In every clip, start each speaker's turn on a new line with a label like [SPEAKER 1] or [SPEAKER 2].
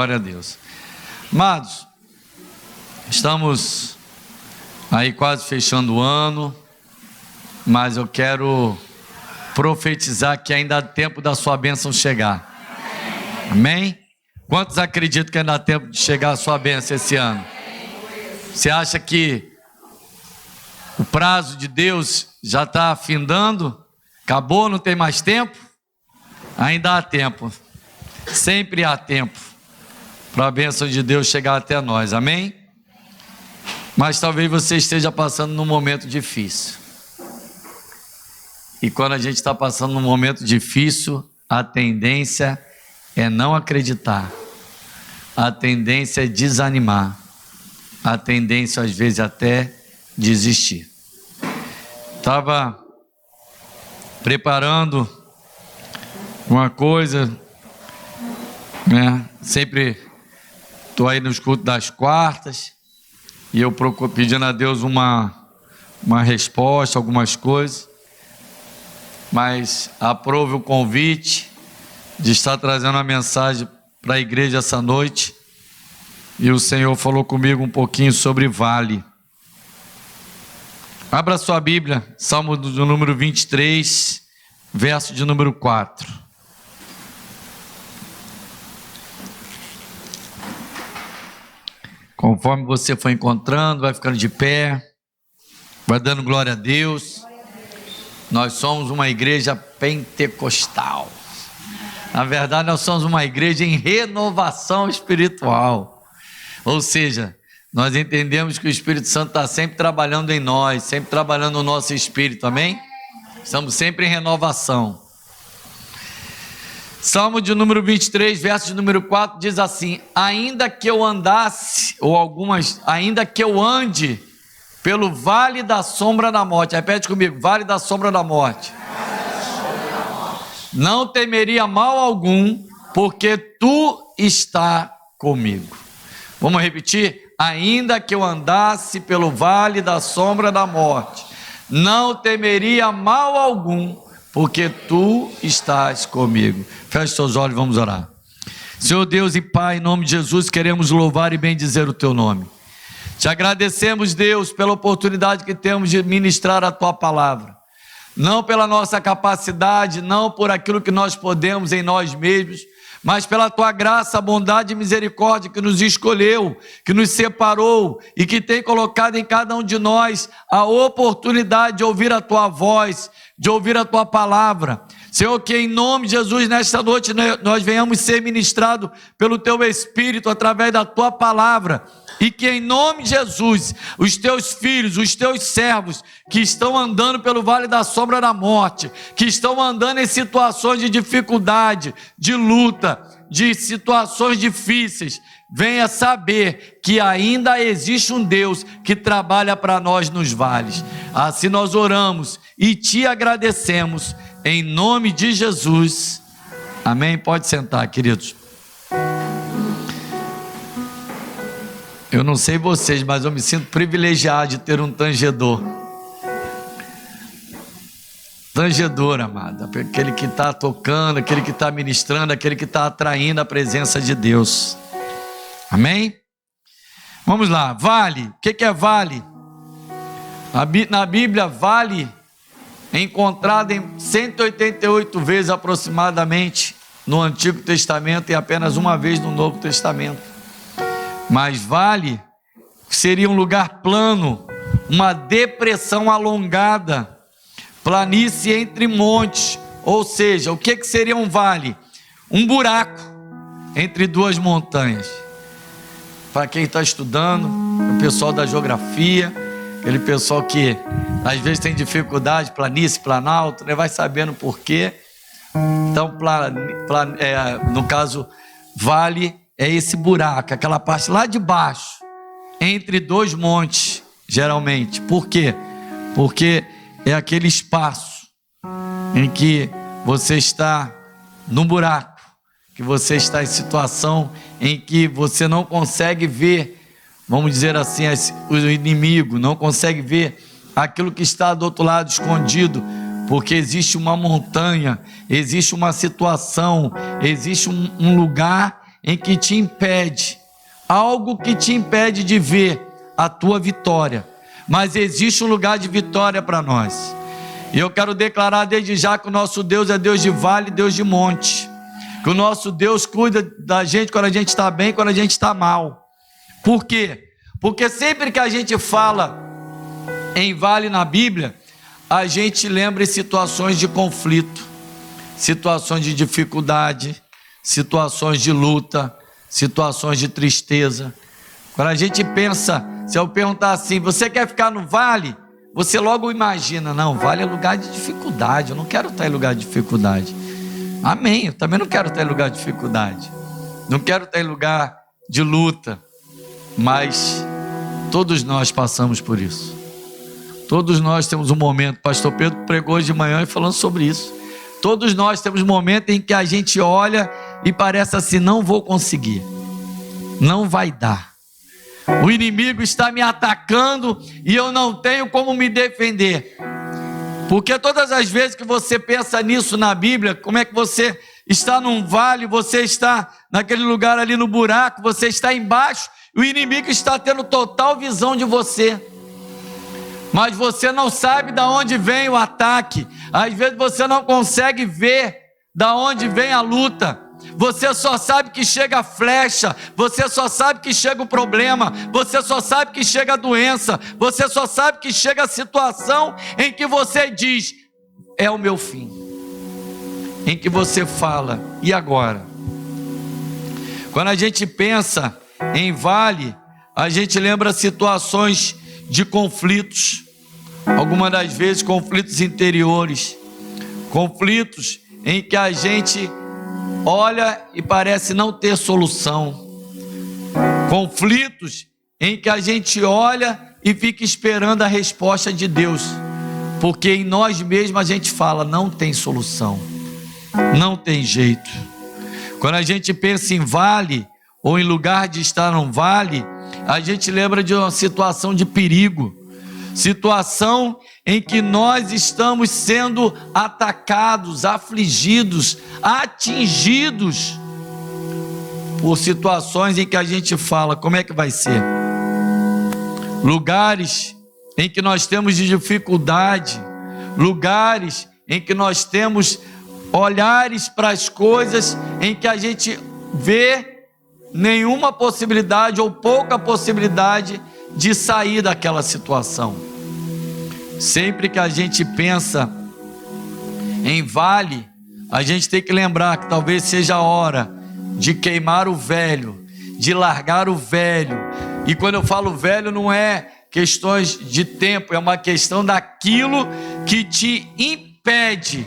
[SPEAKER 1] Glória a Deus. Amados, estamos aí quase fechando o ano, mas eu quero profetizar que ainda há tempo da sua bênção chegar. Amém? Quantos acreditam que ainda há tempo de chegar a sua bênção esse ano? Você acha que o prazo de Deus já está findando? Acabou, não tem mais tempo? Ainda há tempo. Sempre há tempo para a bênção de Deus chegar até nós. Amém? Mas talvez você esteja passando num momento difícil. E quando a gente está passando num momento difícil, a tendência é não acreditar. A tendência é desanimar. A tendência às vezes até desistir. Estava preparando uma coisa, né? Sempre estou aí nos cultos das quartas e eu procuro pedindo a Deus uma resposta, algumas coisas, mas aprove o convite de estar trazendo uma mensagem para a igreja essa noite. E o Senhor falou comigo um pouquinho sobre vale. Abra sua Bíblia, Salmo do número 23, verso de número 4. Conforme você for encontrando, vai ficando de pé, vai dando glória a Deus. Nós somos uma igreja pentecostal. Na verdade, nós somos uma igreja em renovação espiritual. Ou seja, nós entendemos que o Espírito Santo está sempre trabalhando em nós, sempre trabalhando no nosso espírito, amém? Estamos sempre em renovação. Salmo de número 23, verso de número 4, diz assim: ainda que eu andasse, ainda que eu ande pelo vale da sombra da morte, repete comigo, vale da sombra da morte, não temeria mal algum, porque tu está comigo. Vamos repetir? Ainda que eu andasse pelo vale da sombra da morte, não temeria mal algum, porque tu estás comigo. Feche seus olhos, vamos orar. Senhor Deus e Pai, em nome de Jesus, queremos louvar e bendizer o teu nome. Te agradecemos, Deus, pela oportunidade que temos de ministrar a tua palavra. Não pela nossa capacidade, não por aquilo que nós podemos em nós mesmos, mas pela tua graça, bondade e misericórdia que nos escolheu, que nos separou e que tem colocado em cada um de nós a oportunidade de ouvir a tua voz, de ouvir a tua palavra. Senhor, que em nome de Jesus, nesta noite, nós venhamos ser ministrados pelo teu Espírito através da tua palavra. E que em nome de Jesus, os teus filhos, os teus servos, que estão andando pelo vale da sombra da morte, que estão andando em situações de dificuldade, de luta, de situações difíceis, venha saber que ainda existe um Deus que trabalha para nós nos vales. Assim nós oramos e te agradecemos, em nome de Jesus. Amém? Pode sentar, queridos. Eu não sei vocês, mas eu me sinto privilegiado de ter um tangedor. Tangedor, amado. Aquele que está tocando, aquele que está ministrando, aquele que está atraindo a presença de Deus. Amém? Vamos lá. Vale. O que é vale? Na Bíblia, vale é encontrado em 188 vezes aproximadamente no Antigo Testamento e apenas uma vez no Novo Testamento. Mas vale seria um lugar plano, uma depressão alongada, planície entre montes. Ou seja, o que seria um vale? Um buraco entre duas montanhas. Para quem está estudando, o pessoal da geografia, aquele pessoal que às vezes tem dificuldade, planície, planalto, né? Vai sabendo por quê. Então, no caso, vale é esse buraco, aquela parte lá de baixo, entre dois montes, geralmente. Por quê? Porque é aquele espaço em que você está num buraco, que você está em situação em que você não consegue ver, vamos dizer assim, o inimigo, não consegue ver aquilo que está do outro lado escondido, porque existe uma montanha, existe uma situação, existe um lugar em que te impede, algo que te impede de ver a tua vitória. Mas existe um lugar de vitória para nós. E eu quero declarar desde já que o nosso Deus é Deus de vale, Deus de monte. Que o nosso Deus cuida da gente quando a gente está bem, quando a gente está mal. Por quê? Porque sempre que a gente fala em vale na Bíblia, a gente lembra em situações de conflito, situações de dificuldade, situações de luta, situações de tristeza. Quando a gente pensa, se eu perguntar assim, você quer ficar no vale? Você logo imagina, não, vale é lugar de dificuldade, eu não quero estar em lugar de dificuldade. Amém, eu também não quero estar em lugar de dificuldade, não quero estar em lugar de luta, mas todos nós passamos por isso. Todos nós temos um momento, pastor Pedro pregou hoje de manhã falando sobre isso. Todos nós temos um momento em que a gente olha e parece assim, não vou conseguir, não vai dar. O inimigo está me atacando e eu não tenho como me defender. Porque todas as vezes que você pensa nisso na Bíblia, como é que você está num vale, você está naquele lugar ali no buraco, você está embaixo, o inimigo está tendo total visão de você. Mas você não sabe de onde vem o ataque. Às vezes você não consegue ver de onde vem a luta. Você só sabe que chega a flecha, você só sabe que chega o problema, você só sabe que chega a doença, você só sabe que chega a situação em que você diz, é o meu fim. Em que você fala, e agora? Quando a gente pensa em vale, a gente lembra situações de conflitos, algumas das vezes conflitos interiores, conflitos em que a gente olha e parece não ter solução, conflitos em que a gente olha e fica esperando a resposta de Deus, porque em nós mesmos a gente fala, não tem solução, não tem jeito. Quando a gente pensa em vale, ou em lugar de estar num vale, a gente lembra de uma situação de perigo, situação em que nós estamos sendo atacados, afligidos, atingidos por situações em que a gente fala, como é que vai ser? Lugares em que nós temos de dificuldade, lugares em que nós temos olhares para as coisas em que a gente vê nenhuma possibilidade ou pouca possibilidade de sair daquela situação. Sempre que a gente pensa em vale, a gente tem que lembrar que talvez seja a hora de queimar o velho, de largar o velho. E quando eu falo velho, não é questões de tempo, é uma questão daquilo que te impede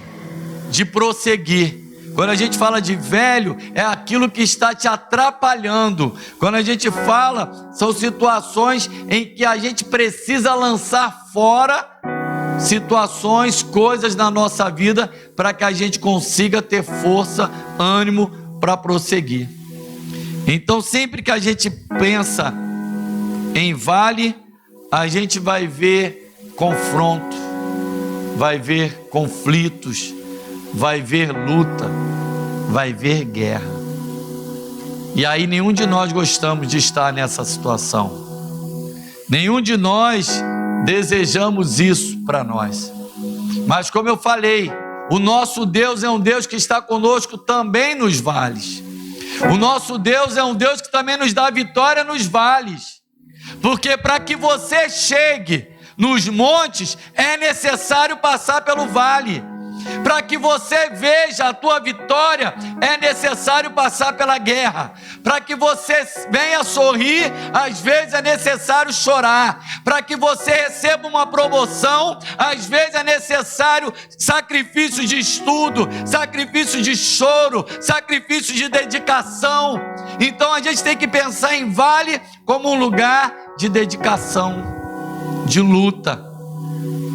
[SPEAKER 1] de prosseguir. Quando a gente fala de velho, é aquilo que está te atrapalhando. Quando a gente fala, são situações em que a gente precisa lançar fora situações, coisas na nossa vida, para que a gente consiga ter força, ânimo para prosseguir. Então, sempre que a gente pensa em vale, a gente vai ver confronto, vai ver conflitos, vai ver luta, vai ver guerra. E aí nenhum de nós gostamos de estar nessa situação. Nenhum de nós desejamos isso para nós. Mas como eu falei, o nosso Deus é um Deus que está conosco também nos vales. O nosso Deus é um Deus que também nos dá vitória nos vales. Porque para que você chegue nos montes, é necessário passar pelo vale. Para que você veja a tua vitória, é necessário passar pela guerra. Para que você venha sorrir, às vezes é necessário chorar. Para que você receba uma promoção, às vezes é necessário sacrifício de estudo, sacrifício de choro, sacrifício de dedicação. Então a gente tem que pensar em vale como um lugar de dedicação, de luta.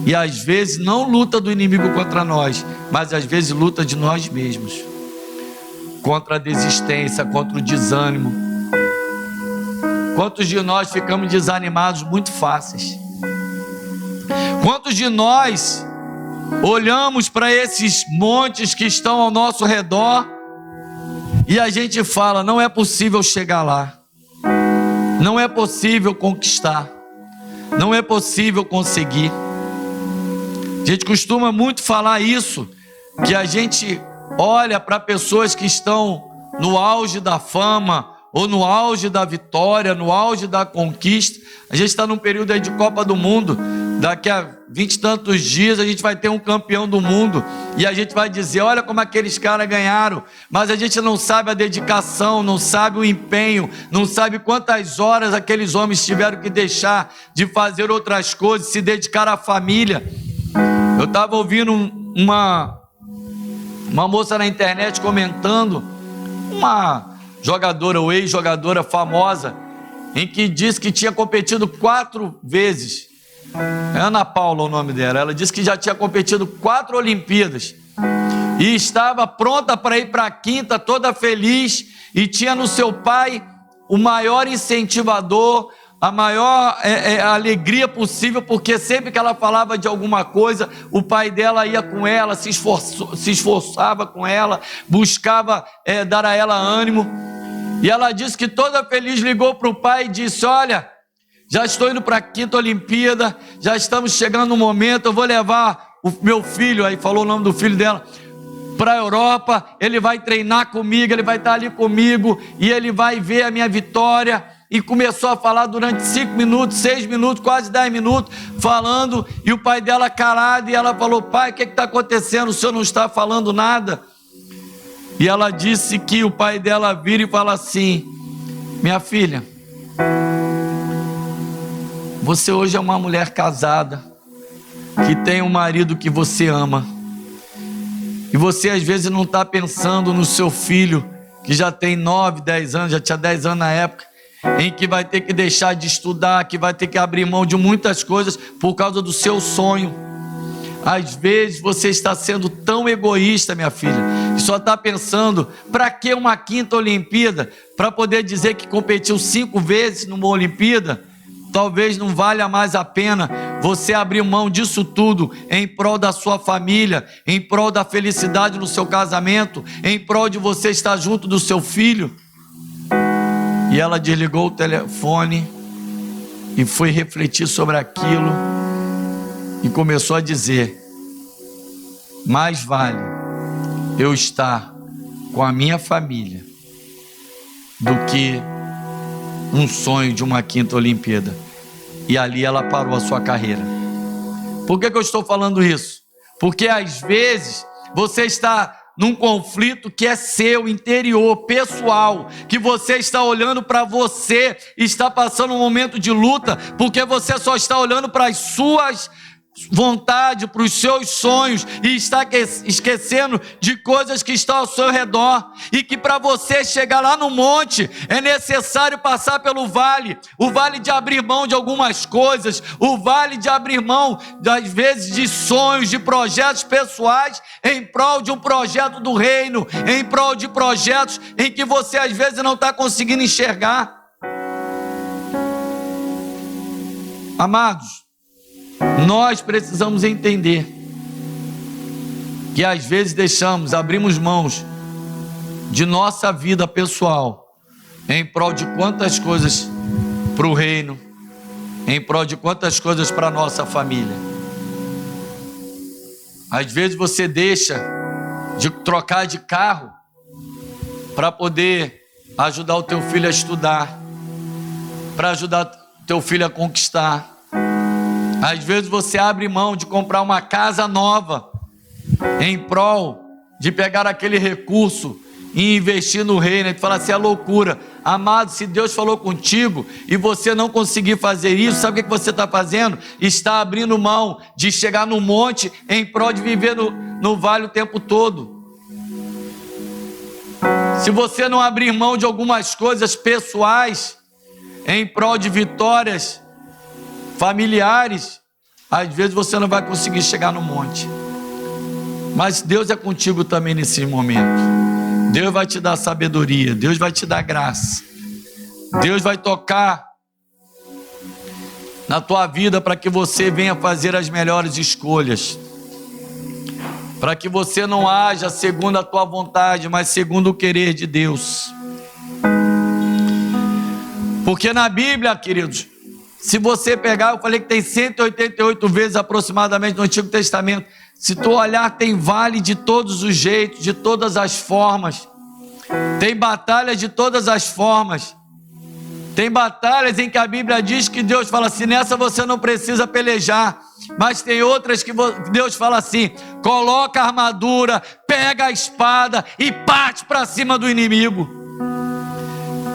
[SPEAKER 1] E às vezes não luta do inimigo contra nós, mas às vezes luta de nós mesmos, contra a desistência, contra o desânimo. Quantos de nós ficamos desanimados muito fáceis? Quantos de nós olhamos para esses montes que estão ao nosso redor E a gente fala, não é possível chegar lá. Não é possível conquistar. Não é possível conseguir. A gente costuma muito falar isso, que a gente olha para pessoas que estão no auge da fama, ou no auge da vitória, no auge da conquista. A gente está num período aí de Copa do Mundo. Daqui a 20 e tantos dias a gente vai ter um campeão do mundo, e a gente vai dizer, olha como aqueles caras ganharam, mas a gente não sabe a dedicação, não sabe o empenho, não sabe quantas horas aqueles homens tiveram que deixar de fazer outras coisas, se dedicar à família. Eu estava ouvindo uma moça na internet comentando, uma jogadora ou ex-jogadora famosa, em que disse que tinha competido 4 vezes. Ana Paula o nome dela. Ela disse que já tinha competido 4 Olimpíadas e estava pronta para ir para a 5ª, toda feliz, e tinha no seu pai o maior incentivador, a maior alegria possível, porque sempre que ela falava de alguma coisa, o pai dela ia com ela, se esforçava com ela, buscava dar a ela ânimo. E ela disse que toda feliz ligou para o pai e disse, olha, já estou indo para a 5ª Olimpíada, já estamos chegando no momento, eu vou levar o meu filho, aí falou o nome do filho dela, para a Europa, ele vai treinar comigo, ele vai estar ali comigo, e ele vai ver a minha vitória. E começou a falar durante 5 minutos, 6 minutos, quase 10 minutos, falando, e o pai dela calado, e ela falou, pai, o que está acontecendo? O senhor não está falando nada? E ela disse que o pai dela vira e fala assim, minha filha, você hoje é uma mulher casada, que tem um marido que você ama, e você às vezes não está pensando no seu filho, que já tem 9, 10 anos, já tinha 10 anos na época, em que vai ter que deixar de estudar, que vai ter que abrir mão de muitas coisas por causa do seu sonho. Às vezes você está sendo tão egoísta, minha filha, que só está pensando, para que uma 5ª Olimpíada? Para poder dizer que competiu 5 vezes numa Olimpíada? Talvez não valha mais a pena você abrir mão disso tudo em prol da sua família, em prol da felicidade no seu casamento, em prol de você estar junto do seu filho. E ela desligou o telefone e foi refletir sobre aquilo e começou a dizer, mais vale eu estar com a minha família do que um sonho de uma 5ª Olimpíada. E ali ela parou a sua carreira. Por que eu estou falando isso? Porque às vezes você está num conflito que é seu, interior, pessoal, que você está olhando para você, está passando um momento de luta, porque você só está olhando para as suas vontade, para os seus sonhos, e está esquecendo de coisas que estão ao seu redor, e que para você chegar lá no monte é necessário passar pelo vale, o vale de abrir mão de algumas coisas, o vale de abrir mão às vezes de sonhos, de projetos pessoais, em prol de um projeto do reino, em prol de projetos em que você às vezes não está conseguindo enxergar. Amados, nós precisamos entender que às vezes abrimos mãos de nossa vida pessoal em prol de quantas coisas para o reino, em prol de quantas coisas para a nossa família. Às vezes você deixa de trocar de carro para poder ajudar o teu filho a estudar, para ajudar o teu filho a conquistar. Às vezes você abre mão de comprar uma casa nova em prol de pegar aquele recurso e investir no reino. E fala assim, é loucura. Amado, se Deus falou contigo e você não conseguir fazer isso, sabe o que você está fazendo? Está abrindo mão de chegar no monte em prol de viver no vale o tempo todo. Se você não abrir mão de algumas coisas pessoais em prol de vitórias familiares, às vezes você não vai conseguir chegar no monte. Mas Deus é contigo também nesse momento. Deus vai te dar sabedoria, Deus vai te dar graça, Deus vai tocar na tua vida para que você venha fazer as melhores escolhas. para que você não haja segundo a tua vontade, mas segundo o querer de Deus. Porque na Bíblia, queridos, se você pegar, eu falei que tem 188 vezes aproximadamente no Antigo Testamento. Se tu olhar, tem vale de todos os jeitos, de todas as formas. Tem batalhas de todas as formas. Tem batalhas em que a Bíblia diz que Deus fala assim, nessa você não precisa pelejar. Mas tem outras que Deus fala assim, coloca a armadura, pega a espada e parte para cima do inimigo.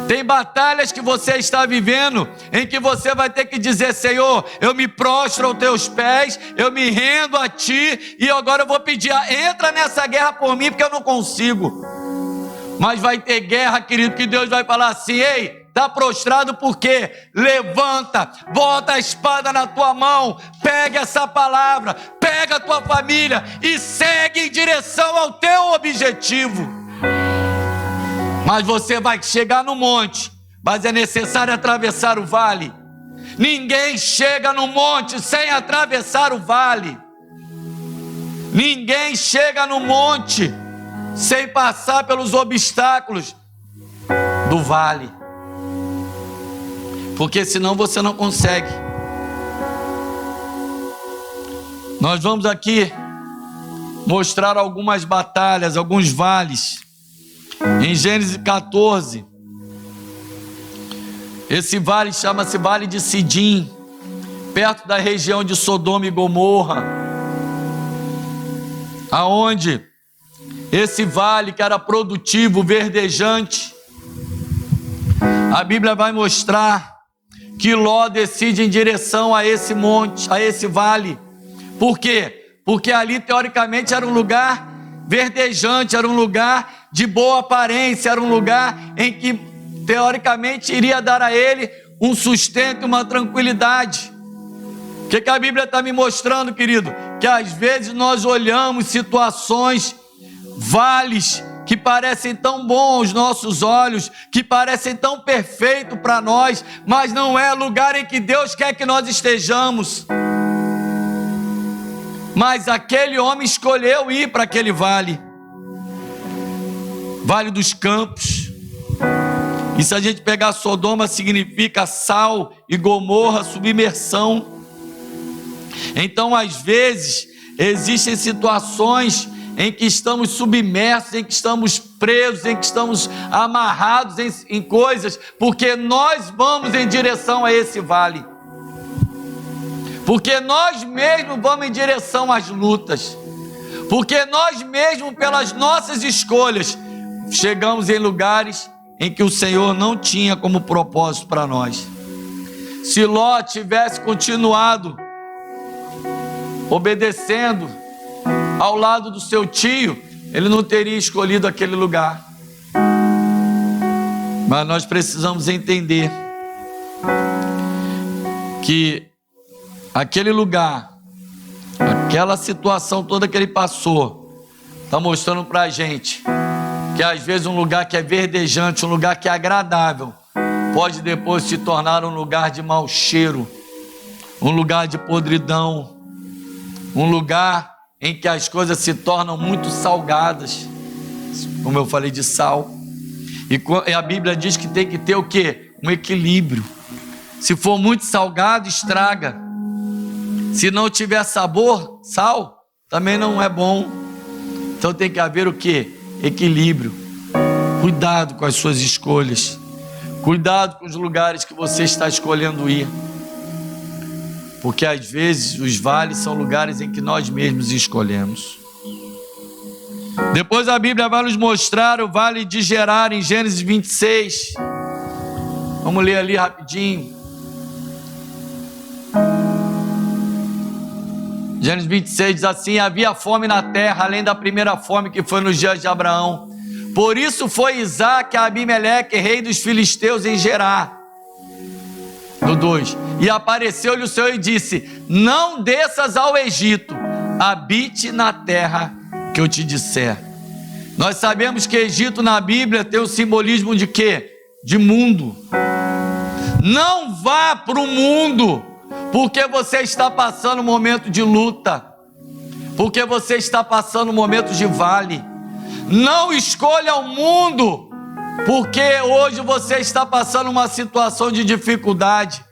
[SPEAKER 1] Tem batalhas que você está vivendo, em que você vai ter que dizer, Senhor, eu me prostro aos teus pés, eu me rendo a ti, e agora eu vou pedir, entra nessa guerra por mim, porque eu não consigo. Mas vai ter guerra, querido, que Deus vai falar assim, ei, está prostrado por quê? Levanta, bota a espada na tua mão, pega essa palavra, pega a tua família e segue em direção ao teu objetivo. Mas você vai chegar no monte, mas é necessário atravessar o vale. Ninguém chega no monte sem atravessar o vale. Ninguém chega no monte sem passar pelos obstáculos do vale. Porque senão você não consegue. Nós vamos aqui mostrar algumas batalhas, alguns vales. Em Gênesis 14, esse vale chama-se Vale de Sidim, perto da região de Sodoma e Gomorra, aonde esse vale que era produtivo, verdejante, a Bíblia vai mostrar que Ló decide em direção a esse monte, a esse vale. Por quê? Porque ali teoricamente era um lugar verdejante, era um lugar de boa aparência, era um lugar em que teoricamente iria dar a ele um sustento e uma tranquilidade. O que a Bíblia está me mostrando, querido? Que às vezes nós olhamos situações, vales que parecem tão bons aos nossos olhos, que parecem tão perfeitos para nós, mas não é lugar em que Deus quer que nós estejamos. Mas aquele homem escolheu ir para aquele vale, Vale dos Campos. E se a gente pegar Sodoma, significa sal, e Gomorra, submersão. Então, às vezes, existem situações em que estamos submersos, em que estamos presos, em que estamos amarrados em coisas, porque nós vamos em direção a esse vale. Porque nós mesmos vamos em direção às lutas. Porque nós mesmos, pelas nossas escolhas, chegamos em lugares em que o Senhor não tinha como propósito para nós. Se Ló tivesse continuado obedecendo ao lado do seu tio, ele não teria escolhido aquele lugar. Mas nós precisamos entender que aquele lugar, aquela situação toda que ele passou, está mostrando para a gente que às vezes um lugar que é verdejante, um lugar que é agradável, pode depois se tornar um lugar de mau cheiro, um lugar de podridão, um lugar em que as coisas se tornam muito salgadas, como eu falei de sal. E a Bíblia diz que tem que ter o quê? Um equilíbrio. Se for muito salgado, estraga. Se não tiver sabor, sal, também não é bom. Então tem que haver o quê? Equilíbrio. Cuidado com as suas escolhas. Cuidado com os lugares que você está escolhendo ir. Porque às vezes os vales são lugares em que nós mesmos escolhemos. Depois a Bíblia vai nos mostrar o vale de Gerar em Gênesis 26. Vamos ler ali rapidinho. Gênesis 26 diz assim: havia fome na terra, além da primeira fome que foi nos dias de Abraão. Por isso foi Isaque a Abimeleque, rei dos filisteus, em Gerar. No 2. E apareceu-lhe o Senhor e disse: não desças ao Egito, habite na terra que eu te disser. Nós sabemos que Egito na Bíblia tem o simbolismo de quê? De mundo. Não vá para o mundo, porque você está passando um momento de luta. porque você está passando momentos de vale. Não escolha o mundo, porque hoje você está passando uma situação de dificuldade.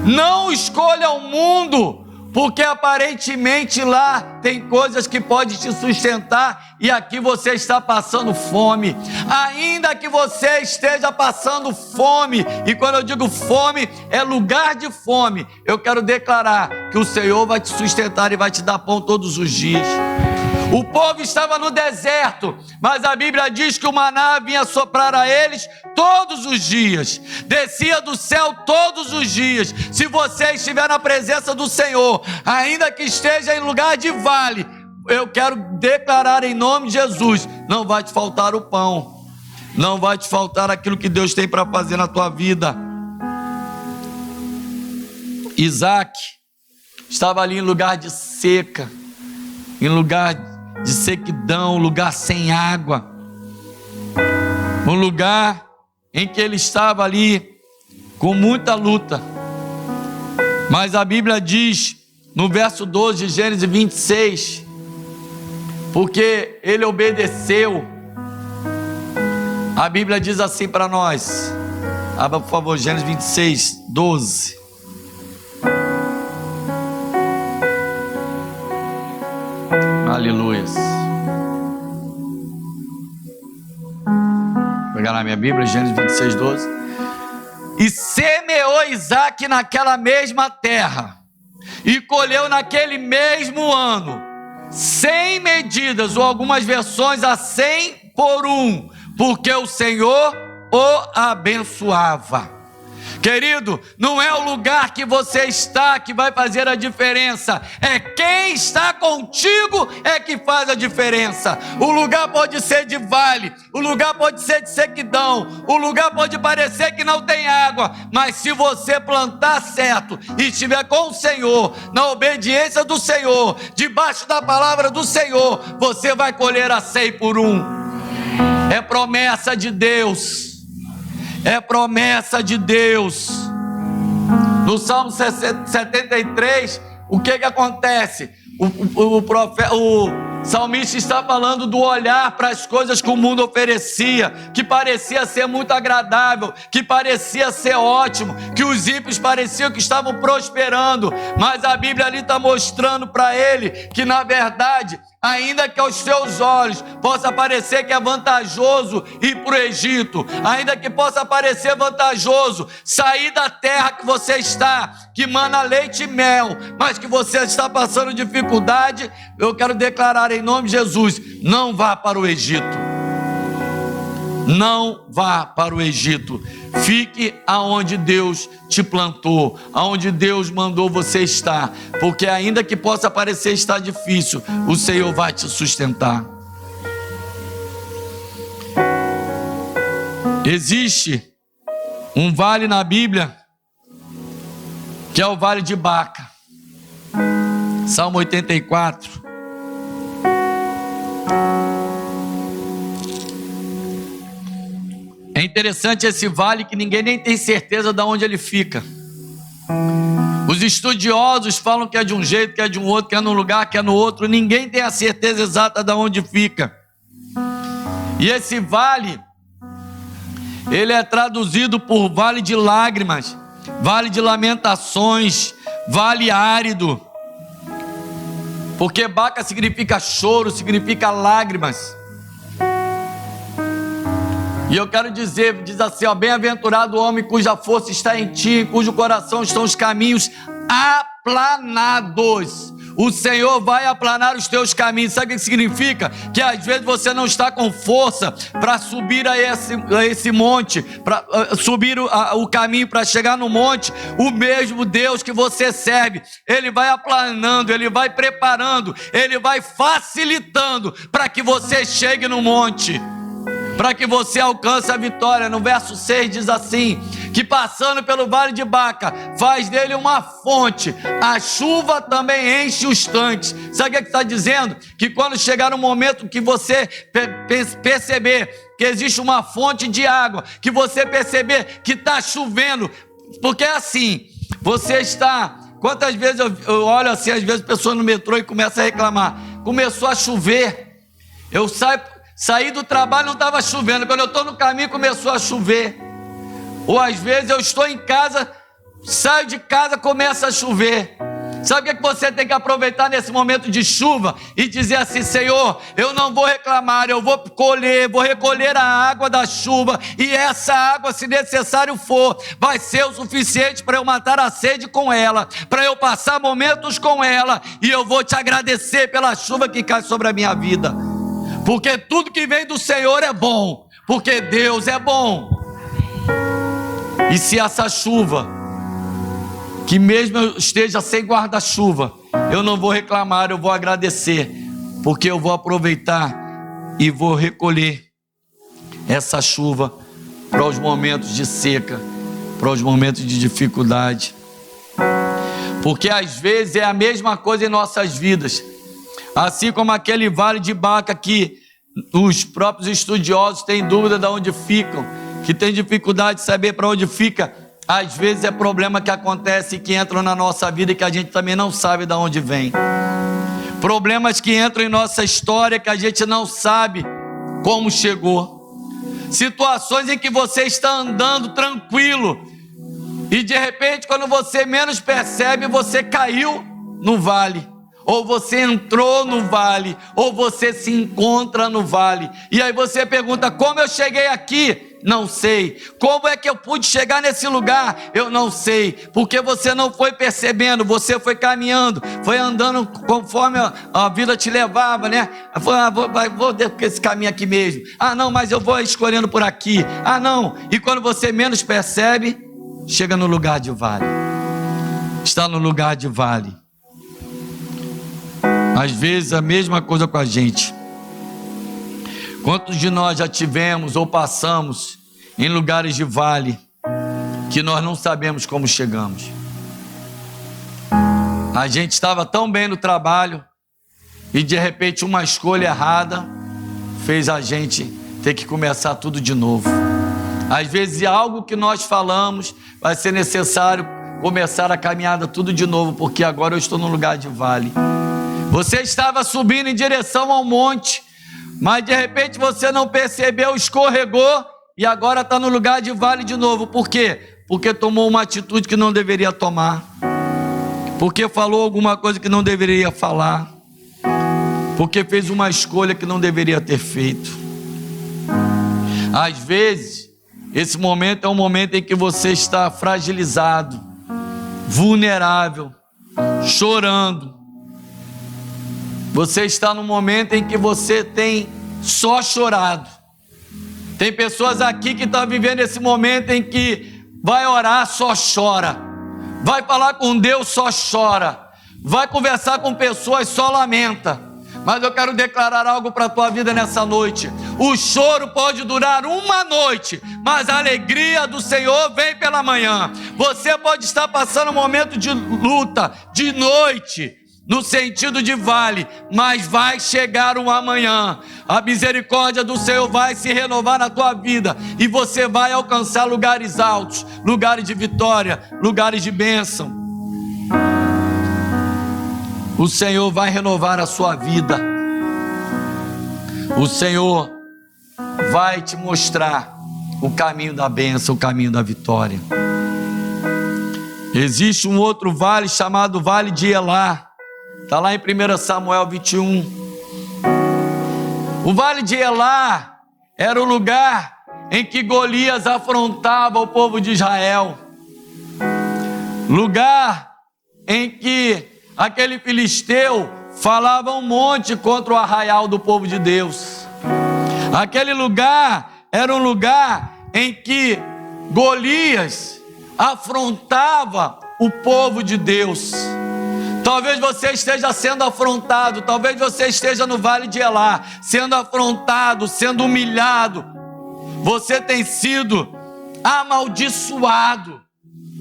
[SPEAKER 1] Não escolha o mundo, porque aparentemente lá tem coisas que podem te sustentar e aqui você está passando fome. Ainda que você esteja passando fome, e quando eu digo fome, é lugar de fome, eu quero declarar que o Senhor vai te sustentar e vai te dar pão todos os dias. O povo estava no deserto, mas a Bíblia diz que o maná vinha soprar a eles todos os dias, descia do céu todos os dias. Se você estiver na presença do Senhor, ainda que esteja em lugar de vale, eu quero declarar em nome de Jesus, não vai te faltar o pão, não vai te faltar aquilo que Deus tem para fazer na tua vida. Isaac estava ali em lugar de seca, em lugar de sequidão, um lugar sem água, um lugar em que ele estava ali com muita luta. Mas a Bíblia diz no verso 12 de Gênesis 26, porque ele obedeceu. A Bíblia diz assim para nós, abra por favor, Gênesis 26, 12. Aleluia. Vou pegar na minha Bíblia, Gênesis 26, 12. E semeou Isaac naquela mesma terra, e colheu naquele mesmo ano, 100 medidas, ou algumas versões a 100 por um, porque o Senhor o abençoava. Querido, não é o lugar que você está que vai fazer a diferença, é quem está contigo é que faz a diferença. O lugar pode ser de vale, o lugar pode ser de sequidão, o lugar pode parecer que não tem água, mas se você plantar certo e estiver com o Senhor, na obediência do Senhor, debaixo da palavra do Senhor, você vai colher a 100 por um. É promessa de Deus. É promessa de Deus. No Salmo 73, o que acontece? O salmista está falando do olhar para as coisas que o mundo oferecia, que parecia ser muito agradável, que parecia ser ótimo, que os ímpios pareciam que estavam prosperando, mas a Bíblia ali está mostrando para ele que na verdade, ainda que aos seus olhos possa parecer que é vantajoso ir para o Egito, ainda que possa parecer vantajoso sair da terra que você está, que mana leite e mel, mas que você está passando dificuldade, eu quero declarar em nome de Jesus, não vá para o Egito. Não vá para o Egito. Fique aonde Deus te plantou, aonde Deus mandou você estar, porque ainda que possa parecer estar difícil, o Senhor vai te sustentar. Existe um vale na Bíblia que é o Vale de Baca. Salmo 84. É interessante esse vale que ninguém nem tem certeza de onde ele fica. Os estudiosos falam que é de um jeito, que é de um outro, que é num lugar, que é no outro. Ninguém tem a certeza exata de onde fica. E esse vale, ele é traduzido por vale de lágrimas, vale de lamentações, vale árido. Porque Baca significa choro, significa lágrimas. E eu quero dizer, diz assim, ó, bem-aventurado o homem cuja força está em ti, em cujo coração estão os caminhos aplanados. O Senhor vai aplanar os teus caminhos. Sabe o que significa? Que às vezes você não está com força para subir a esse monte, para subir o caminho para chegar no monte. O mesmo Deus que você serve, Ele vai aplanando, Ele vai preparando, Ele vai facilitando para que você chegue no monte, para que você alcance a vitória. No verso 6 diz assim, que passando pelo vale de Baca, faz dele uma fonte, a chuva também enche os tanques. Sabe o que está dizendo? Que quando chegar no momento que você perceber que existe uma fonte de água, que você perceber que está chovendo, porque é assim, você está Quantas vezes eu olho assim, às vezes pessoas no metrô e começam a reclamar. Começou a chover. Eu saí do trabalho, não estava chovendo. Quando eu estou no caminho, começou a chover. Ou às vezes eu estou em casa, saio de casa, começa a chover. Sabe o que você tem que aproveitar nesse momento de chuva e dizer assim: Senhor, eu não vou reclamar, eu vou recolher a água da chuva, e essa água, se necessário for, vai ser o suficiente para eu matar a sede com ela, para eu passar momentos com ela, e eu vou te agradecer pela chuva que cai sobre a minha vida, porque tudo que vem do Senhor é bom, porque Deus é bom. E se essa chuva, que mesmo eu esteja sem guarda-chuva, eu não vou reclamar, eu vou agradecer, porque eu vou aproveitar e vou recolher essa chuva para os momentos de seca, para os momentos de dificuldade. Porque às vezes é a mesma coisa em nossas vidas, assim como aquele vale de Baca que os próprios estudiosos têm dúvida de onde ficam, que têm dificuldade de saber para onde fica. Às vezes é problema que acontece e que entram na nossa vida e que a gente também não sabe de onde vem. Problemas que entram em nossa história que a gente não sabe como chegou. Situações em que você está andando tranquilo e de repente, quando você menos percebe, você caiu no vale, ou você entrou no vale, ou você se encontra no vale. E aí você pergunta: como eu cheguei aqui? Não sei. Como é que eu pude chegar nesse lugar? Eu não sei. Porque você não foi percebendo, você foi caminhando, foi andando conforme a vida te levava, né? Vou por esse caminho aqui mesmo. Ah, não, mas eu vou escolhendo por aqui. Ah, não. E quando você menos percebe, chega no lugar de vale. Está no lugar de vale. Às vezes a mesma coisa com a gente. Quantos de nós já tivemos ou passamos em lugares de vale que nós não sabemos como chegamos? A gente estava tão bem no trabalho e de repente uma escolha errada fez a gente ter que começar tudo de novo. Às vezes algo que nós falamos vai ser necessário começar a caminhada tudo de novo, porque agora eu estou num lugar de vale. Você estava subindo em direção ao monte, mas de repente você não percebeu, escorregou e agora está no lugar de vale de novo. Por quê? Porque tomou uma atitude que não deveria tomar, porque falou alguma coisa que não deveria falar, porque fez uma escolha que não deveria ter feito. Às vezes, esse momento é um momento em que você está fragilizado, vulnerável, chorando. Você está num momento em que você tem só chorado. Tem pessoas aqui que estão vivendo esse momento em que vai orar, só chora. Vai falar com Deus, só chora. Vai conversar com pessoas, só lamenta. Mas eu quero declarar algo para a tua vida nessa noite. O choro pode durar uma noite, mas a alegria do Senhor vem pela manhã. Você pode estar passando um momento de luta, de noite, no sentido de vale, mas vai chegar um amanhã. A misericórdia do Senhor vai se renovar na tua vida e você vai alcançar lugares altos, lugares de vitória, lugares de bênção. O Senhor vai renovar a sua vida. O Senhor vai te mostrar o caminho da bênção, o caminho da vitória. Existe um outro vale chamado Vale de Elá. Está lá em 1 Samuel 21. O Vale de Elá era o lugar em que Golias afrontava o povo de Israel. Lugar em que aquele filisteu falava um monte contra o arraial do povo de Deus. Aquele lugar era um lugar em que Golias afrontava o povo de Deus. Talvez você esteja sendo afrontado, talvez você esteja no Vale de Elá, sendo afrontado, sendo humilhado. Você tem sido amaldiçoado.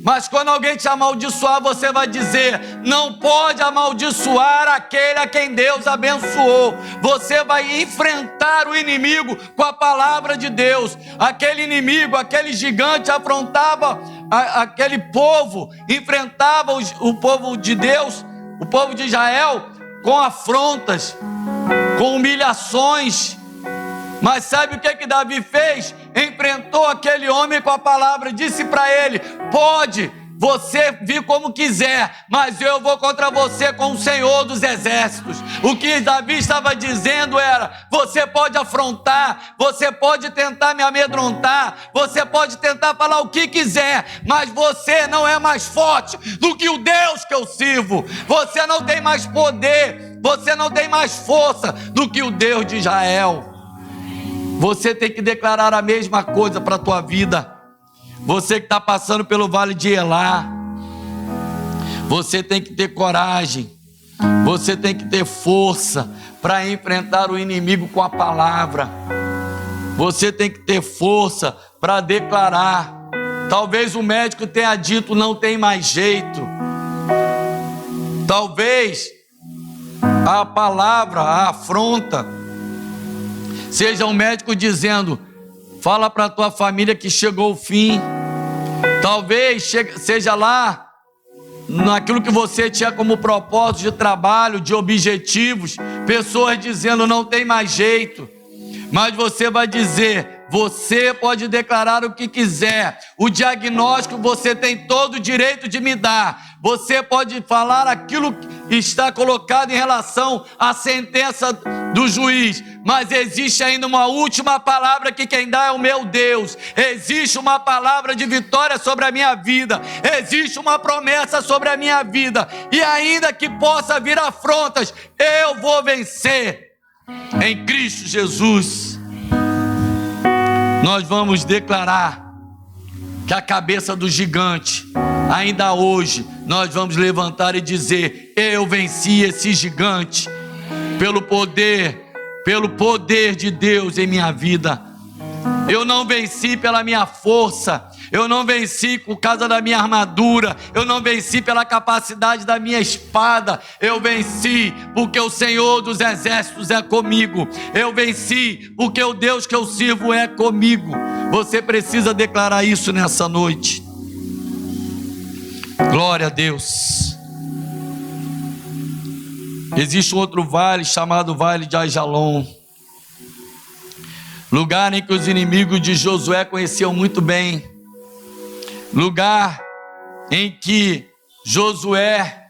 [SPEAKER 1] Mas quando alguém te amaldiçoar, você vai dizer: não pode amaldiçoar aquele a quem Deus abençoou. Você vai enfrentar o inimigo com a palavra de Deus. Aquele inimigo, aquele gigante afrontava aquele povo enfrentava o povo de Deus, o povo de Israel, com afrontas, com humilhações. Mas sabe o que Davi fez? Enfrentou aquele homem com a palavra, disse para ele: pode você vir como quiser, mas eu vou contra você com o Senhor dos Exércitos. O que Davi estava dizendo era: você pode afrontar, você pode tentar me amedrontar, você pode tentar falar o que quiser, mas você não é mais forte do que o Deus que eu sirvo. Você não tem mais poder, você não tem mais força do que o Deus de Israel. Você tem que declarar a mesma coisa para a tua vida. Você que está passando pelo vale de Elá, você tem que ter coragem, você tem que ter força para enfrentar o inimigo com a palavra. Você tem que ter força para declarar. Talvez o médico tenha dito: não tem mais jeito. Talvez a palavra, a afronta, seja um médico dizendo: fala para a tua família que chegou o fim. Talvez seja lá naquilo que você tinha como propósito de trabalho, de objetivos, pessoas dizendo: não tem mais jeito. Mas você vai dizer: você pode declarar o que quiser, o diagnóstico você tem todo o direito de me dar. Você pode falar aquilo que está colocado em relação à sentença do juiz, mas existe ainda uma última palavra que quem dá é o meu Deus. Existe uma palavra de vitória sobre a minha vida, existe uma promessa sobre a minha vida, e ainda que possa vir afrontas, eu vou vencer em Cristo Jesus. Nós vamos declarar que a cabeça do gigante, ainda hoje, nós vamos levantar e dizer: eu venci esse gigante pelo poder de Deus em minha vida. Eu não venci pela minha força, eu não venci por causa da minha armadura, eu não venci pela capacidade da minha espada, eu venci porque o Senhor dos Exércitos é comigo, eu venci porque o Deus que eu sirvo é comigo. Você precisa declarar isso nessa noite. Glória a Deus. Existe um outro vale chamado Vale de Aijalon, lugar em que os inimigos de Josué conheciam muito bem, lugar em que Josué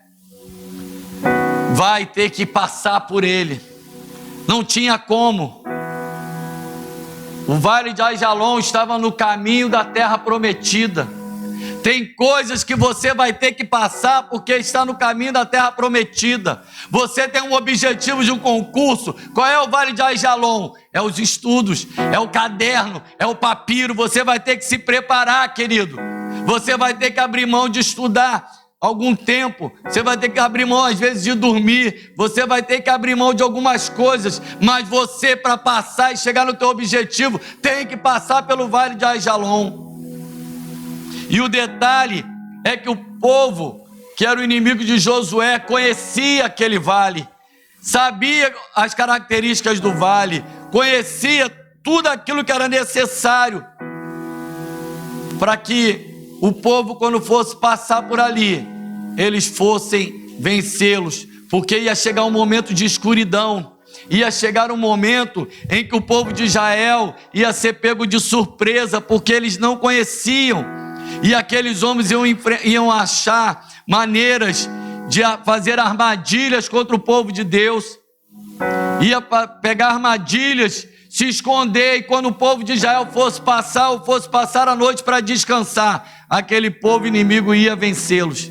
[SPEAKER 1] vai ter que passar por ele. Não tinha como. O Vale de Aijalon estava no caminho da terra prometida. Tem coisas que você vai ter que passar porque está no caminho da terra prometida. Você tem um objetivo de um concurso. Qual é o Vale de Aijalon? É os estudos, é o caderno, é o papiro. Você vai ter que se preparar, querido. Você vai ter que abrir mão de estudar algum tempo. Você vai ter que abrir mão, às vezes, de dormir. Você vai ter que abrir mão de algumas coisas. Mas você, para passar e chegar no teu objetivo, tem que passar pelo Vale de Aijalon. E o detalhe é que o povo, que era o inimigo de Josué, conhecia aquele vale, sabia as características do vale, conhecia tudo aquilo que era necessário para que o povo, quando fosse passar por ali, eles fossem vencê-los, porque ia chegar um momento de escuridão, ia chegar um momento em que o povo de Israel ia ser pego de surpresa, porque eles não conheciam. E aqueles homens iam achar maneiras de fazer armadilhas contra o povo de Deus. Ia pegar armadilhas, se esconder, e quando o povo de Israel fosse passar a noite para descansar, aquele povo inimigo ia vencê-los.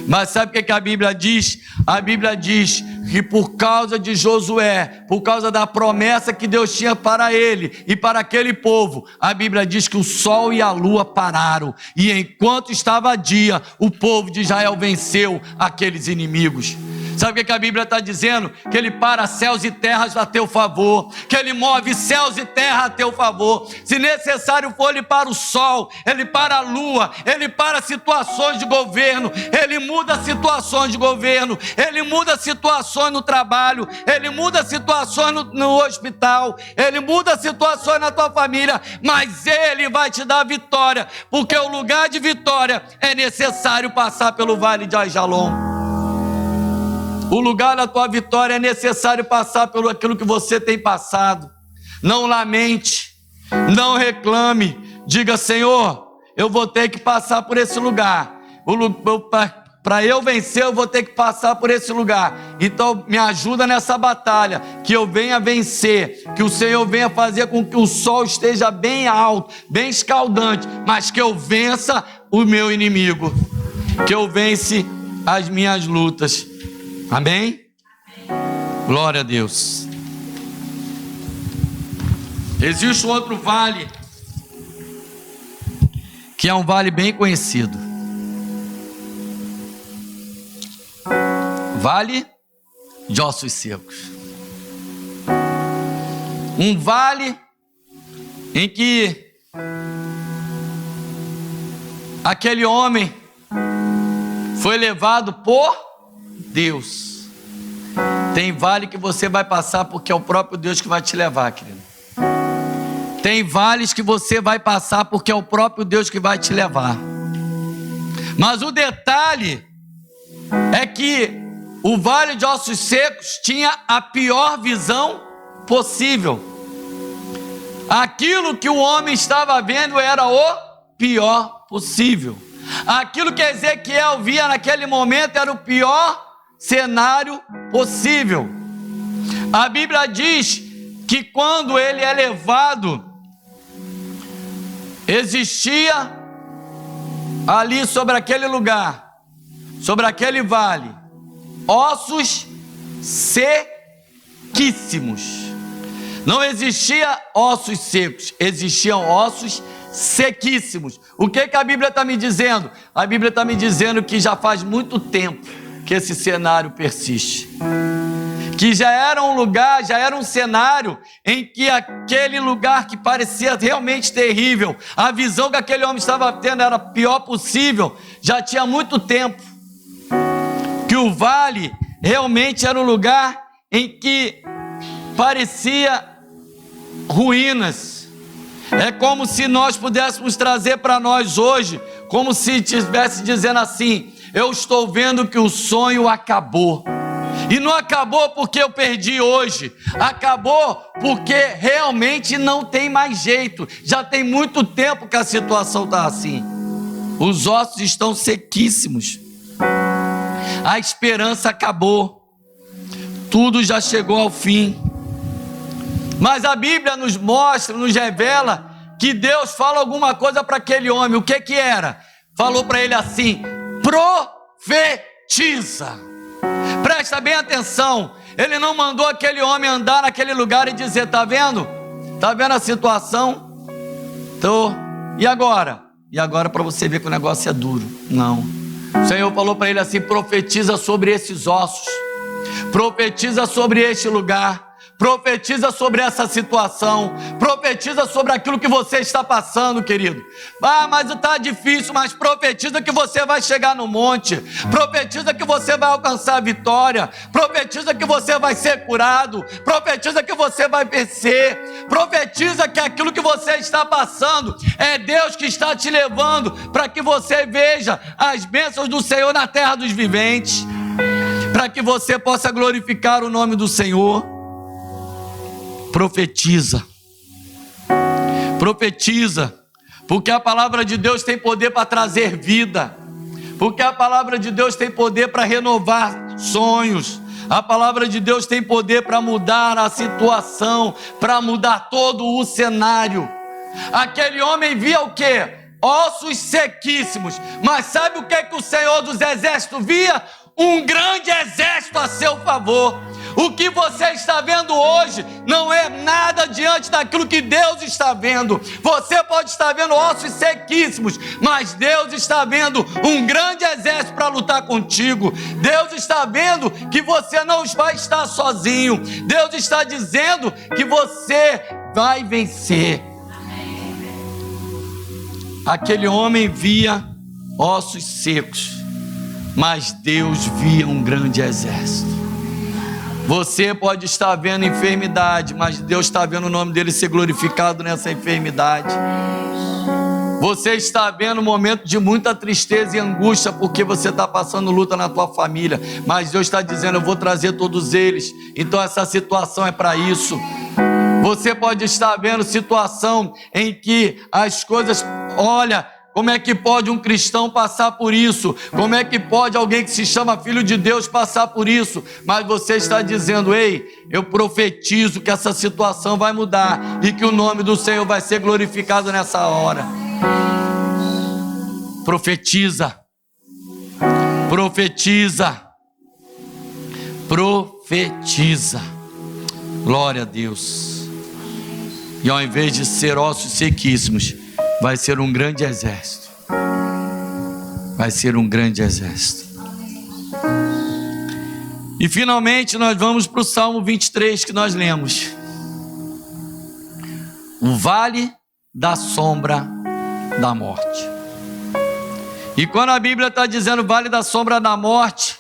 [SPEAKER 1] Mas sabe o que a Bíblia diz? A Bíblia diz que por causa de Josué, por causa da promessa que Deus tinha para ele e para aquele povo, a Bíblia diz que o sol e a lua pararam, e enquanto estava dia, o povo de Israel venceu aqueles inimigos. Sabe o que a Bíblia está dizendo? Que Ele para céus e terras a teu favor, que Ele move céus e terra a teu favor. Se necessário for, Ele para o sol, Ele para a lua, Ele para situações de governo, Ele muda situações de governo, Ele muda situações no trabalho, Ele muda situações no hospital, Ele muda situações na tua família, mas Ele vai te dar vitória, porque o lugar de vitória é necessário passar pelo vale de Ajalon. O lugar da tua vitória é necessário passar pelo aquilo que você tem passado. Não lamente, não reclame, diga: Senhor, eu vou ter que passar por esse lugar. Para eu vencer, eu vou ter que passar por esse lugar. Então me ajuda nessa batalha, que eu venha vencer, que o Senhor venha fazer com que o sol esteja bem alto, bem escaldante, mas que eu vença o meu inimigo, que eu vence as minhas lutas. Amém? Glória a Deus. Existe um outro vale, que é um vale bem conhecido. Vale de Ossos Secos. Um vale em que aquele homem foi levado por Deus. Tem vale que você vai passar porque é o próprio Deus que vai te levar, querido. Tem vales que você vai passar porque é o próprio Deus que vai te levar. Mas o detalhe é que o vale de Ossos Secos tinha a pior visão possível. Aquilo que o homem estava vendo era o pior possível. Aquilo que Ezequiel via naquele momento era o pior cenário possível. A Bíblia diz que quando ele é levado, existia ali sobre aquele lugar, sobre aquele vale, ossos sequíssimos. Não existia ossos secos, existiam ossos sequíssimos. O que a Bíblia está me dizendo? A Bíblia está me dizendo que já faz muito tempo que esse cenário persiste, que já era um lugar, já era um cenário em que aquele lugar que parecia realmente terrível, a visão que aquele homem estava tendo era a pior possível, já tinha muito tempo, que o vale realmente era um lugar em que parecia ruínas. É como se nós pudéssemos trazer para nós hoje, como se estivesse dizendo assim: eu estou vendo que o sonho acabou. E não acabou porque eu perdi hoje, acabou porque realmente não tem mais jeito. Já tem muito tempo que a situação está assim. Os ossos estão sequíssimos. A esperança acabou. Tudo já chegou ao fim. Mas a Bíblia nos mostra, nos revela que Deus fala alguma coisa para aquele homem. O que era? Falou para ele assim: profetiza. Presta bem atenção. Ele não mandou aquele homem andar naquele lugar e dizer: tá vendo? Tá vendo a situação? Tô. E agora? E agora para você ver que o negócio é duro. Não. O Senhor falou para ele assim: profetiza sobre esses ossos. Profetiza sobre este lugar. Profetiza sobre essa situação. Profetiza sobre aquilo que você está passando, querido. Ah, mas está difícil. Mas profetiza que você vai chegar no monte. Profetiza que você vai alcançar a vitória. Profetiza que você vai ser curado. Profetiza que você vai vencer. Profetiza que aquilo que você está passando é Deus que está te levando para que você veja as bênçãos do Senhor na terra dos viventes, para que você possa glorificar o nome do Senhor. Profetiza, profetiza, porque a palavra de Deus tem poder para trazer vida, porque a palavra de Deus tem poder para renovar sonhos, a palavra de Deus tem poder para mudar a situação, para mudar todo o cenário. Aquele homem via o quê? Ossos sequíssimos, mas sabe o que o Senhor dos Exércitos via? Um grande exército a seu favor. O que você está vendo hoje não é nada diante daquilo que Deus está vendo. Você pode estar vendo ossos sequíssimos, mas Deus está vendo um grande exército para lutar contigo. Deus está vendo que você não vai estar sozinho. Deus está dizendo que você vai vencer. Aquele homem via ossos secos, mas Deus via um grande exército. Você pode estar vendo enfermidade, mas Deus está vendo o nome dele ser glorificado nessa enfermidade. Você está vendo um momento de muita tristeza e angústia porque você está passando luta na tua família, mas Deus está dizendo: eu vou trazer todos eles. Então essa situação é para isso. Você pode estar vendo situação em que as coisas, olha, como é que pode um cristão passar por isso? Como é que pode alguém que se chama filho de Deus passar por isso? Mas você está dizendo: ei, eu profetizo que essa situação vai mudar e que o nome do Senhor vai ser glorificado nessa hora. Profetiza, profetiza, profetiza. Glória a Deus. E ao invés de ser ossos sequíssimos, vai ser um grande exército. Vai ser um grande exército. E finalmente nós vamos para o Salmo 23 que nós lemos. O vale da sombra da morte. E quando a Bíblia está dizendo vale da sombra da morte,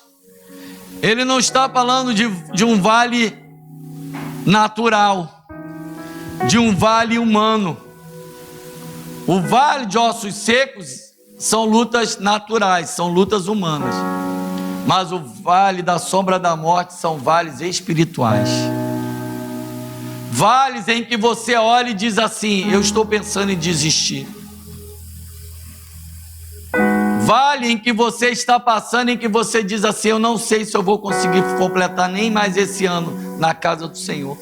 [SPEAKER 1] ele não está falando de um vale natural, de um vale humano. O vale de ossos secos são lutas naturais, são lutas humanas. Mas o vale da sombra da morte são vales espirituais. Vales em que você olha e diz assim: eu estou pensando em desistir. Vale em que você está passando, em que você diz assim: eu não sei se eu vou conseguir completar nem mais esse ano na casa do Senhor.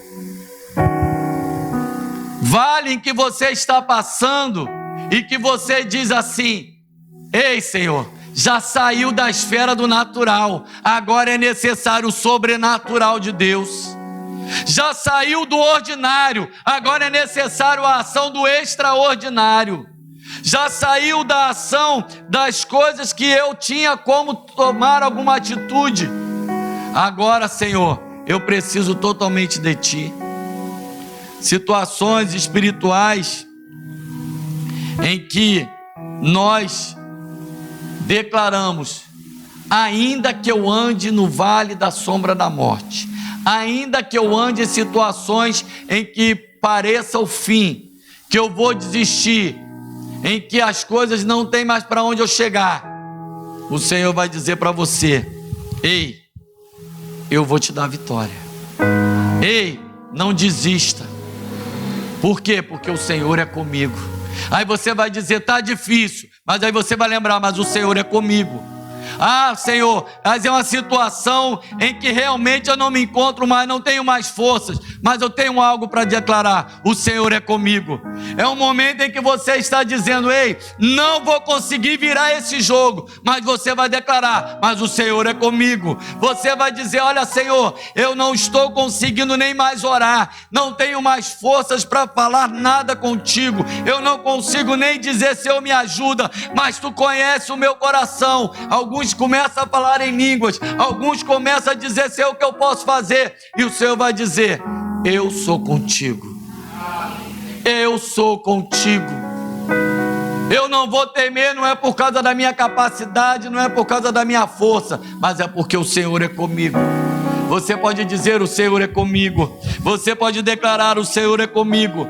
[SPEAKER 1] Vale em que você está passando e que você diz assim: ei, Senhor, já saiu da esfera do natural, agora é necessário o sobrenatural de Deus. Já saiu do ordinário, agora é necessário a ação do extraordinário. Já saiu da ação das coisas que eu tinha como tomar alguma atitude. Agora, Senhor, eu preciso totalmente de Ti. Situações espirituais em que nós declaramos: ainda que eu ande no vale da sombra da morte, ainda que eu ande em situações em que pareça o fim, que eu vou desistir, em que as coisas não tem mais para onde eu chegar, o Senhor vai dizer para você: ei, eu vou te dar vitória. Ei, não desista. Por quê? Porque o Senhor é comigo. Aí você vai dizer: está difícil, mas aí você vai lembrar: mas o Senhor é comigo. Ah, Senhor, mas é uma situação em que realmente eu não me encontro mais, não tenho mais forças, mas eu tenho algo para declarar: o Senhor é comigo. É um momento em que você está dizendo: ei, não vou conseguir virar esse jogo, mas você vai declarar: mas o Senhor é comigo. Você vai dizer: olha, Senhor, eu não estou conseguindo nem mais orar, não tenho mais forças para falar nada contigo, eu não consigo nem dizer: Senhor, me ajuda, mas Tu conheces o meu coração. Alguns começam a falar em línguas, alguns começam a dizer: Senhor, o que eu posso fazer? E o Senhor vai dizer: eu sou contigo. Eu sou contigo. Eu não vou temer, não é por causa da minha capacidade, não é por causa da minha força, mas é porque o Senhor é comigo. Você pode dizer: o Senhor é comigo. Você pode declarar: o Senhor é comigo.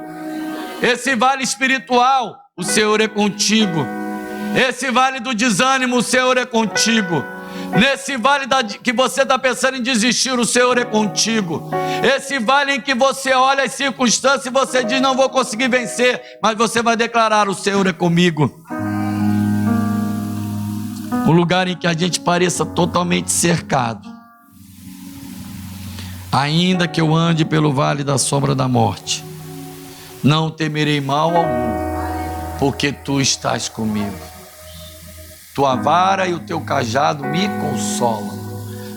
[SPEAKER 1] Esse vale espiritual, o Senhor é contigo. Esse vale do desânimo, o Senhor é contigo. Nesse vale que você está pensando em desistir, o Senhor é contigo. Esse vale em que você olha as circunstâncias e você diz: não vou conseguir vencer, mas você vai declarar: o Senhor é comigo. Um lugar em que a gente pareça totalmente cercado. Ainda que eu ande pelo vale da sombra da morte, não temerei mal algum, porque Tu estás comigo. Tua vara e o Teu cajado me consolam.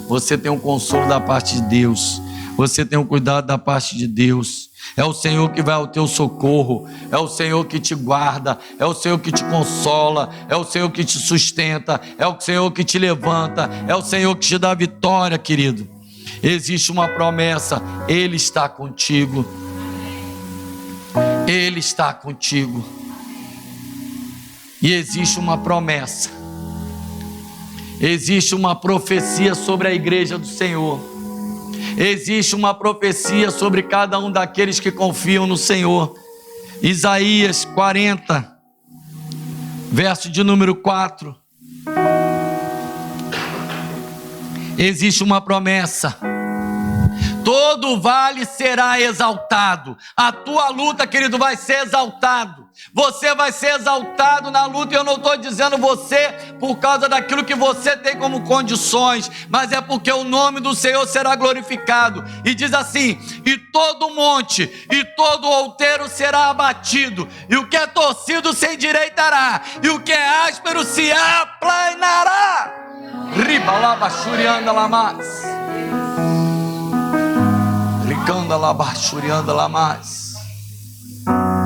[SPEAKER 1] Você tem um consolo da parte de Deus. Você tem o cuidado da parte de Deus. É o Senhor que vai ao teu socorro, é o Senhor que te guarda, é o Senhor que te consola, é o Senhor que te sustenta, é o Senhor que te levanta, é o Senhor que te dá vitória, querido. Existe uma promessa, Ele está contigo. Ele está contigo. E existe uma promessa, existe uma profecia sobre a igreja do Senhor, existe uma profecia sobre cada um daqueles que confiam no Senhor. Isaías 40, verso de número 4. Existe uma promessa: todo vale será exaltado. A tua luta, querido, vai ser exaltado. Você vai ser exaltado na luta. E eu não estou dizendo você por causa daquilo que você tem como condições, mas é porque o nome do Senhor será glorificado. E diz assim: e todo monte e todo outeiro será abatido, e o que é torcido se endireitará, e o que é áspero se aplanará. Riba lá bachurianda lá mais. Ricanda lá bachurianda lá mais.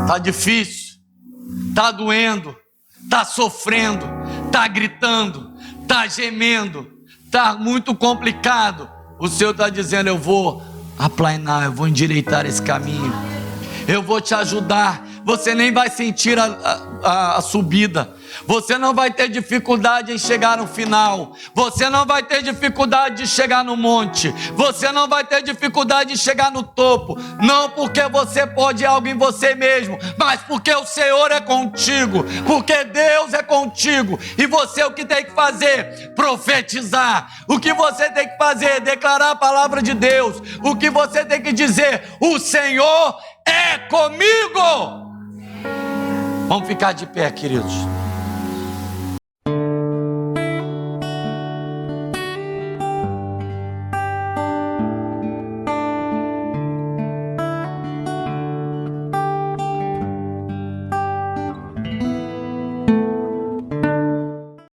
[SPEAKER 1] Tá difícil, tá doendo, tá sofrendo, tá gritando, tá gemendo, tá muito complicado. O Senhor está dizendo: eu vou aplanar, eu vou endireitar esse caminho, eu vou te ajudar. Você nem vai sentir a subida, você não vai ter dificuldade em chegar no final, você não vai ter dificuldade de chegar no monte, você não vai ter dificuldade de chegar no topo, não porque você pode algo em você mesmo, mas porque o Senhor é contigo, porque Deus é contigo. E você o que tem que fazer? Profetizar. O que você tem que fazer? Declarar a palavra de Deus. O que você tem que dizer? O Senhor é comigo. Vamos ficar de pé, queridos.